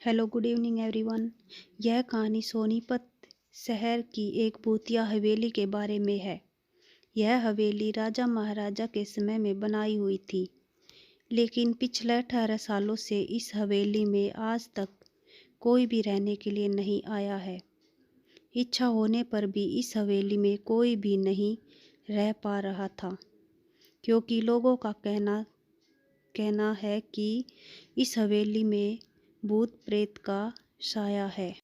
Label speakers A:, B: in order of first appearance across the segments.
A: Hello good evening everyone. यह कहानी सोनीपत शहर की एक भूतिया हवेली के बारे में है। यह हवेली राजा महाराजा के समय में बनाई हुई थी, लेकिन पिछले 18 सालों से इस हवेली में आज तक कोई भी रहने के लिए नहीं आया है। इच्छा होने पर भी इस हवेली में कोई भी नहीं रह पा रहा था, क्योंकि लोगों का कहना है कि इस हवेली में भूत प्रेत का साया है।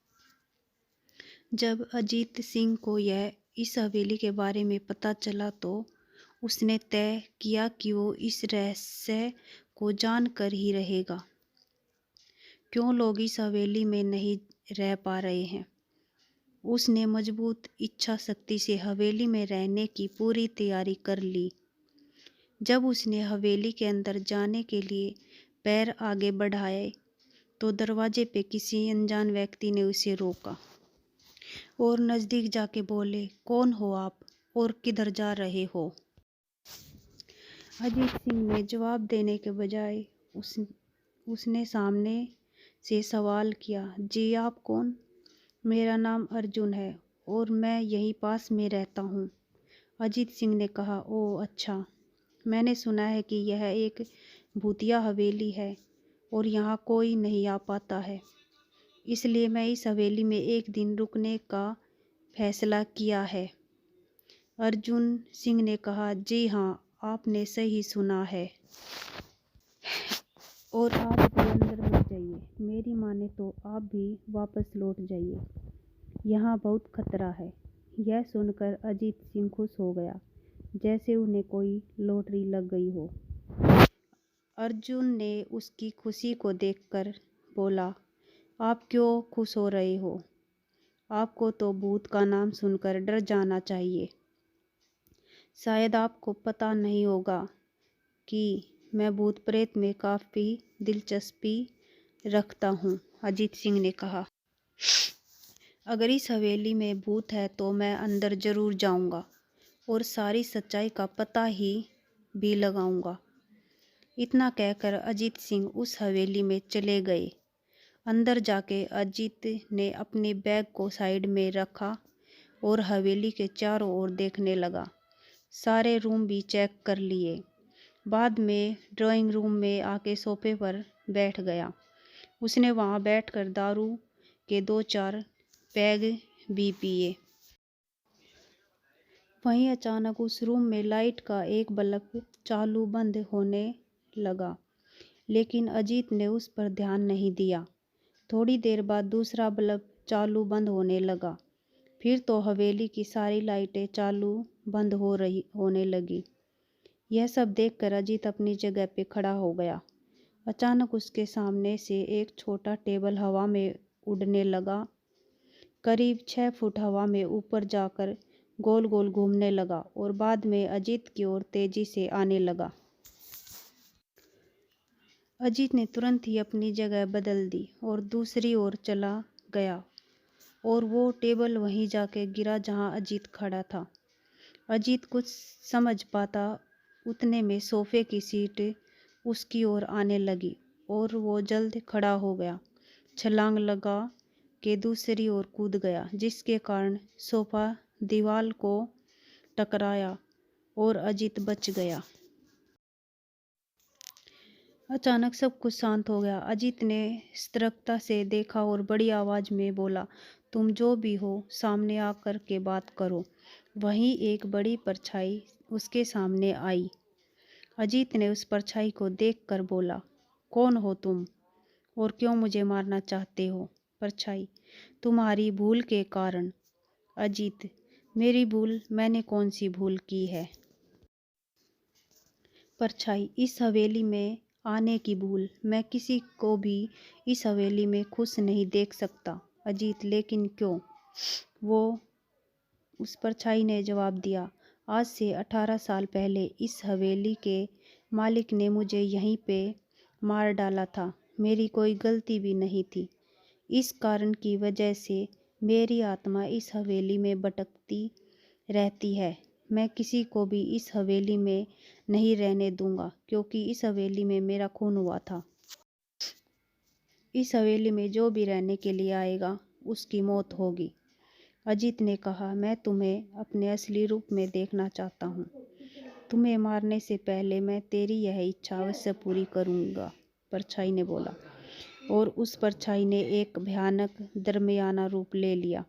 A: जब अजीत सिंह को यह इस हवेली के बारे में पता चला तो उसने तय किया कि वो इस रहस्य को जानकर ही रहेगा। क्यों लोग इस हवेली में नहीं रह पा रहे हैं। उसने मजबूत इच्छा शक्ति से हवेली में रहने की पूरी तैयारी कर ली। जब उसने हवेली के अंदर जाने के लिए पैर आगे बढ़ाए तो दरवाजे पे किसी अनजान व्यक्ति ने उसे रोका और नज़दीक जाके बोले, कौन हो आप और किधर जा रहे हो। अजीत सिंह ने जवाब देने के बजाय उसने सामने से सवाल किया, जी आप कौन। मेरा नाम अर्जुन है और मैं यहीं पास में रहता हूँ। अजीत सिंह ने कहा, ओह अच्छा, मैंने सुना है कि यह एक भूतिया हवेली है और यहाँ कोई नहीं आ पाता है, इसलिए मैं इस हवेली में एक दिन रुकने का फैसला किया है। अर्जुन सिंह ने कहा, जी हाँ, आपने सही सुना है और आप भी अंदर मत जाइए। मेरी माने तो आप भी वापस लौट जाइए, यहाँ बहुत खतरा है। यह सुनकर अजीत सिंह खुश हो गया, जैसे उन्हें कोई लॉटरी लग गई हो। अर्जुन ने उसकी खुशी को देखकर बोला, आप क्यों खुश हो रहे हो। आपको तो भूत का नाम सुनकर डर जाना चाहिए। शायद आपको पता नहीं होगा कि मैं भूत प्रेत में काफ़ी दिलचस्पी रखता हूँ। अजीत सिंह ने कहा, अगर इस हवेली में भूत है तो मैं अंदर ज़रूर जाऊँगा और सारी सच्चाई का पता ही भी लगाऊँगा। इतना कहकर अजीत सिंह उस हवेली में चले गए। अंदर जाके अजीत ने अपने बैग को साइड में रखा और हवेली के चारों ओर देखने लगा। सारे रूम भी चेक कर लिए। बाद में ड्राइंग रूम में आके सोफे पर बैठ गया। उसने वहाँ बैठकर दारू के 2-4 पैग भी पिए। वहीं अचानक उस रूम में लाइट का एक बल्ब चालू बंद होने लगा, लेकिन अजीत ने उस पर ध्यान नहीं दिया। थोड़ी देर बाद दूसरा बल्ब चालू बंद होने लगा। फिर तो हवेली की सारी लाइटें चालू बंद होने लगी। यह सब देखकर अजीत अपनी जगह पे खड़ा हो गया। अचानक उसके सामने से एक छोटा टेबल हवा में उड़ने लगा। करीब 6 फुट हवा में ऊपर जाकर गोल गोल घूमने लगा और बाद में अजीत की ओर तेजी से आने लगा। अजीत ने तुरंत ही अपनी जगह बदल दी और दूसरी ओर चला गया और वो टेबल वहीं जाके गिरा जहां अजीत खड़ा था। अजीत कुछ समझ पाता उतने में सोफे की सीट उसकी ओर आने लगी और वो जल्द खड़ा हो गया। छलांग लगा के दूसरी ओर कूद गया, जिसके कारण सोफा दीवार को टकराया और अजीत बच गया। अचानक सब कुछ शांत हो गया। अजीत ने सतर्कता से देखा और बड़ी आवाज में बोला, तुम जो भी हो सामने आकर के बात करो। वहीं एक बड़ी परछाई उसके सामने आई। अजीत ने उस परछाई को देखकर बोला, कौन हो तुम और क्यों मुझे मारना चाहते हो। परछाई, तुम्हारी भूल के कारण। अजीत, मेरी भूल, मैंने कौन सी भूल की है। परछाई, इस हवेली में आने की भूल। मैं किसी को भी इस हवेली में खुश नहीं देख सकता। अजीत, लेकिन क्यों। वो उस परछाई ने जवाब दिया, आज से 18 साल पहले इस हवेली के मालिक ने मुझे यहीं पे मार डाला था। मेरी कोई गलती भी नहीं थी। इस कारण की वजह से मेरी आत्मा इस हवेली में भटकती रहती है। मैं किसी को भी इस हवेली में नहीं रहने दूंगा, क्योंकि इस हवेली में मेरा खून हुआ था। इस हवेली में जो भी रहने के लिए आएगा उसकी मौत होगी। अजीत ने कहा, मैं तुम्हें अपने असली रूप में देखना चाहता हूँ। तुम्हें मारने से पहले मैं तेरी यह इच्छा अवश्य पूरी करूँगा, परछाई ने बोला। और उस परछाई ने एक भयानक दरमियाना रूप ले लिया।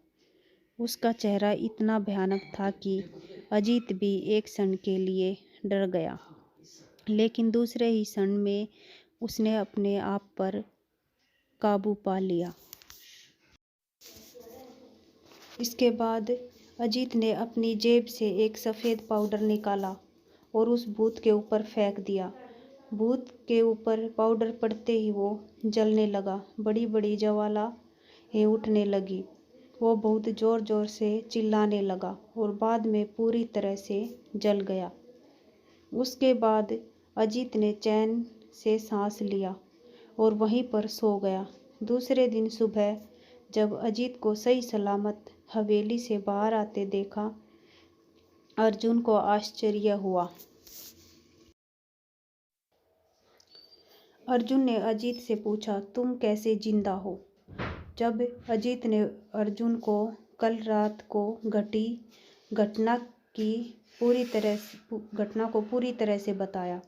A: उसका चेहरा इतना भयानक था कि अजीत भी एक क्षण के लिए डर गया, लेकिन दूसरे ही क्षण में उसने अपने आप पर काबू पा लिया। इसके बाद अजीत ने अपनी जेब से एक सफ़ेद पाउडर निकाला और उस भूत के ऊपर फेंक दिया। भूत के ऊपर पाउडर पड़ते ही वो जलने लगा। बड़ी बड़ी ज्वालाएं उठने लगी। वो बहुत ज़ोर ज़ोर से चिल्लाने लगा और बाद में पूरी तरह से जल गया। उसके बाद अजीत ने चैन से सांस लिया और वहीं पर सो गया। दूसरे दिन सुबह जब अजीत को सही सलामत हवेली से बाहर आते देखा, अर्जुन को आश्चर्य हुआ। अर्जुन ने अजीत से पूछा, तुम कैसे जिंदा हो? जब अजीत ने अर्जुन को कल रात को घटी घटना को पूरी तरह से बताया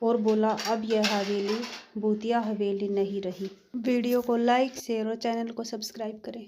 A: और बोला, अब यह हवेली भूतिया हवेली नहीं रही। वीडियो को लाइक, शेयर और चैनल को सब्सक्राइब करें।